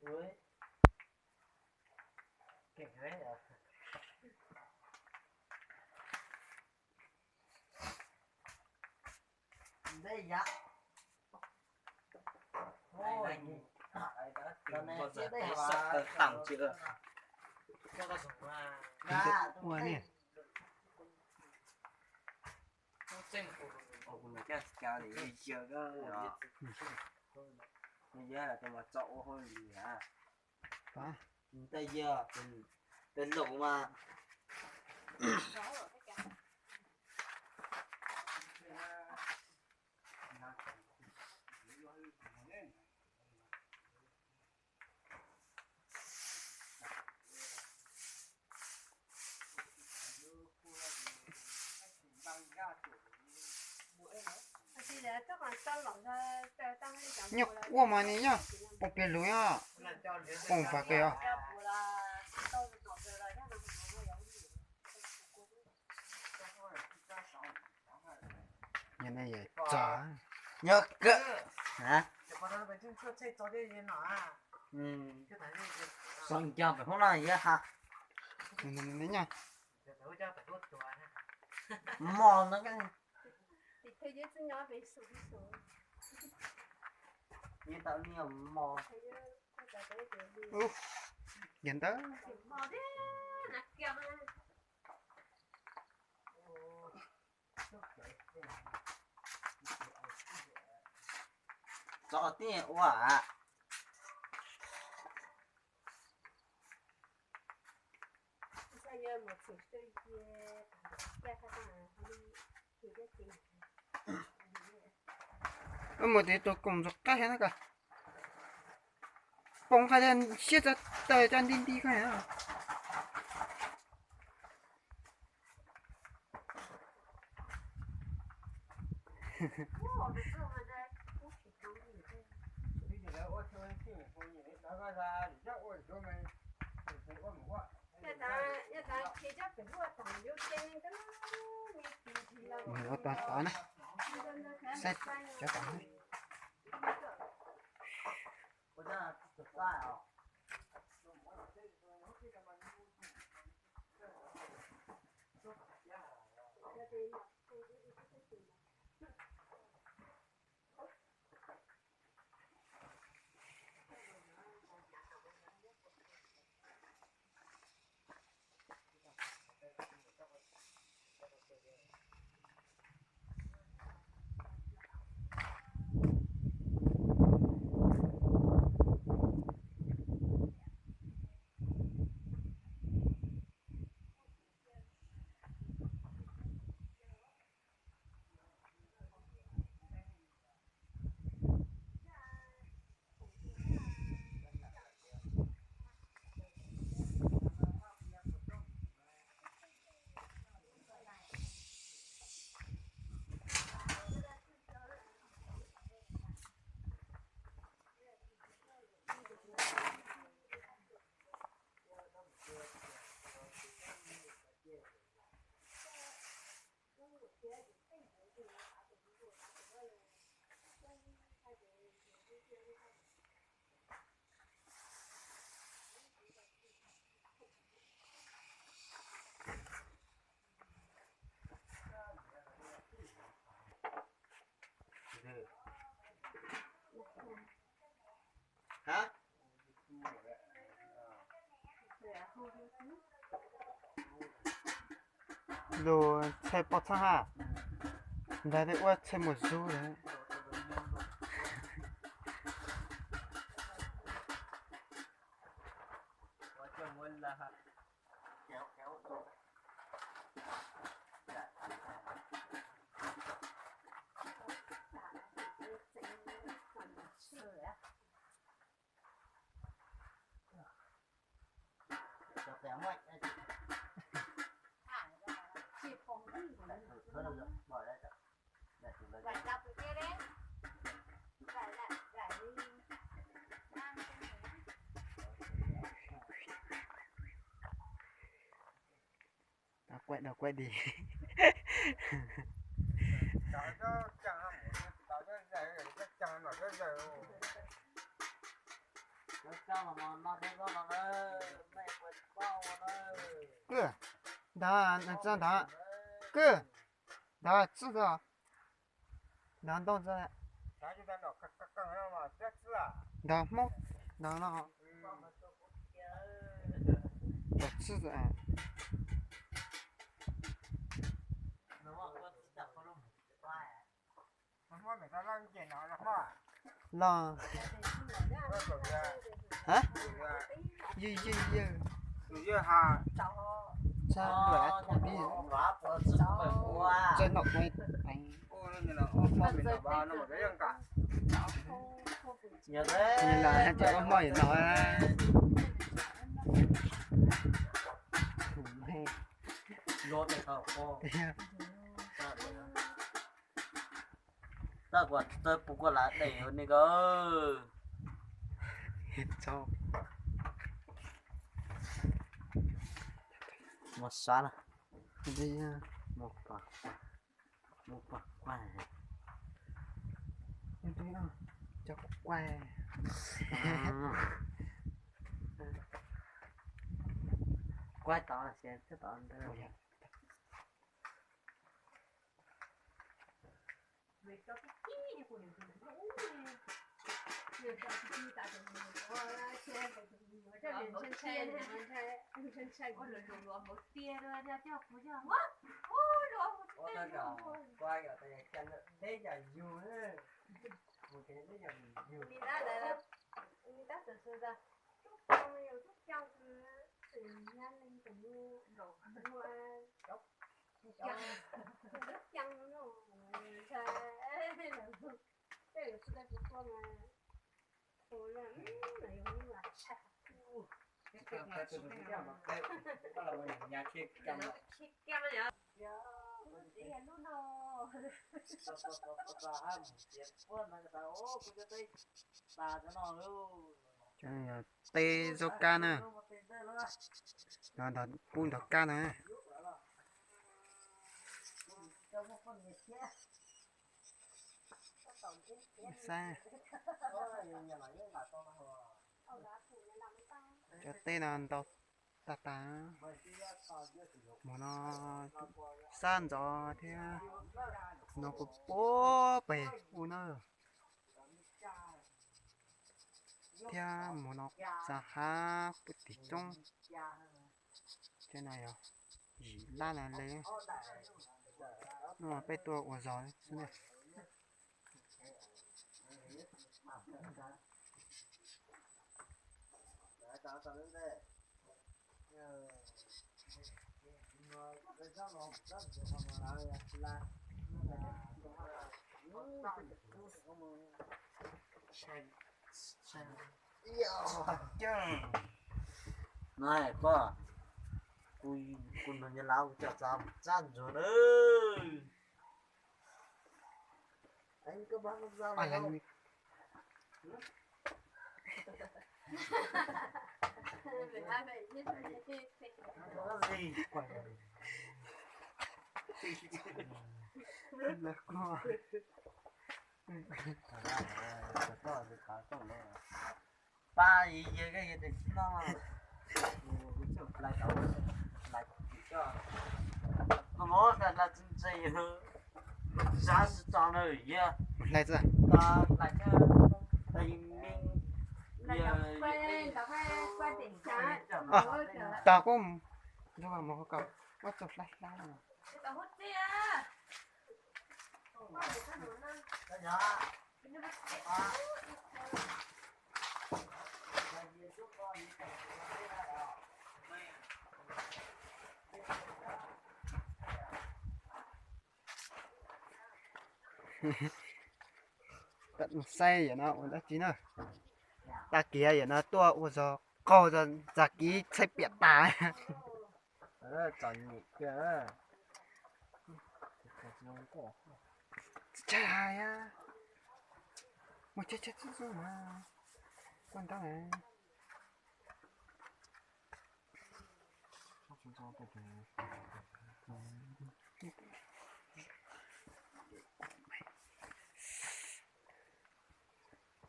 Ui, kinh thế à? Đây dạ. Ôi, lần này chia đây sợ tặng chưa? cho ta dùng Ủa nè. Mình cái cao thì bây giờ đó. Bây giờ là tôi mà chậu thôi gì hả? Đó. Bây giờ tên lũ mà. nhóc qua mà nè nhá bọc bể lưới à bông phải kìa nhà này vậy chả Nhớ cỡ hả? Xong cho phải hôm nay vậy hả? nè nha Mòn nó cái như tạo nhiều mòn. nhìn tới Cho tiền quả. một tí tôi cùng giật cái hết cả bông khai lên xiết ra tờ cho anh đi cái này nó to này xét cho tao này Hả? đồ xe bọt sang ha ra đây qua xe một số đấy đâu quay đi 哥，那这他哥，那这个，难道这咱就在那刚上嘛，别吃啊。那么那这个啊，我没在让电脑的话，那我手机，啊，手机，耶，手机哈，这来土地，这脑袋哎，我那个我没那吧，那么这样干。你来这个卖脑啊，土嘿，对呀，ta quả tôi bụng quả lá để hơn này cơ cháu một xóa là đi một quả quả em thấy không cho que quay to là sẽ tiếp tục nữa qua giờ tay chân thế giờ vui á, một cái thế giờ vui. Mình đã thật sự ra trong nhiều chút trong tự nhiên lên từ mua đồ mua chốc chăng nó thế cái sự đây của mà tôi là này cũng là Cái mà cái đó là mình nhà kia cầm kem vậy mình đi ăn luôn rồi cho nên tê dốc can à đó đó bún đỏ can à xa cho tê là tao ta ta mà nó san gió thế nó có bố bể u nơ thế mà nó ra ha bút tí trong thế này à gì la là lấy nó phải tua của gió thế này này có cùi nó như lao cho chăm chăn rồi đấy anh cứ bắn ra à là là có gì quả là có ba gì vậy cái gì thì nó lại đầu lại cho nó ngó là chân dây hơn giá是涨了呀， lại ra 来个人民 qua tỉnh xá tao có nhưng mà một cậu bắt chụp lại lại rồi tao hút đi tận say vậy nó đã chín rồi ta kia vậy nó tua u giờ câu giờ giặc ký xây biệt tà chọn nhị kia trời à một chết chết rồi mà quan tâm này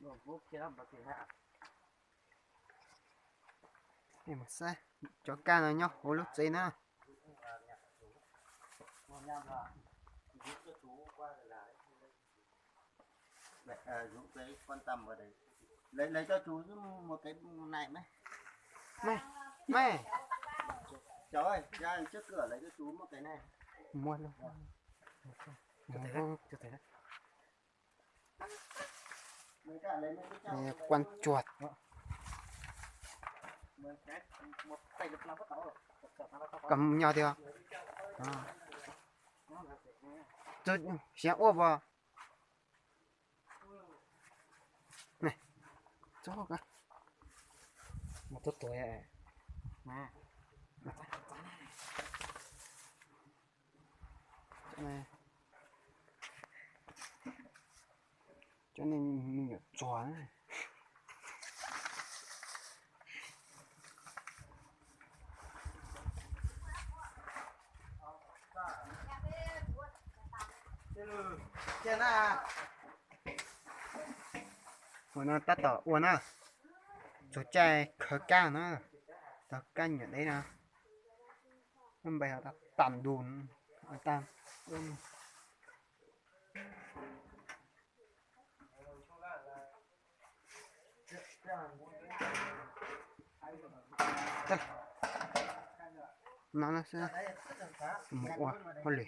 nó vô kia làm gì hả em mà sai cho ca này nhá ô lúc gì nữa Một năm là giúp cho chú qua là đấy. Giúp cái quan tâm vào đấy. Lấy cho chú một cái này mấy. mẹ Cháu ơi, ra trước cửa lấy cho chú một cái này. mua luôn cho thấy đấy. Mấy cả lấy mấy cái cháu. Nè, quan chuột Một tay được làm bắt đầu rồi. cầm nhau đi à tôi sẽ ốp vào này cho cả Một tốt tuổi à. nè này cho nên mình phải chó này Trên à. rồi nó tắt tỏ uốn à chỗ trai khờ ca nữa tao canh ở đây nè hôm bây giờ tao tạm đùn ở tam nó sẽ mua hoa lì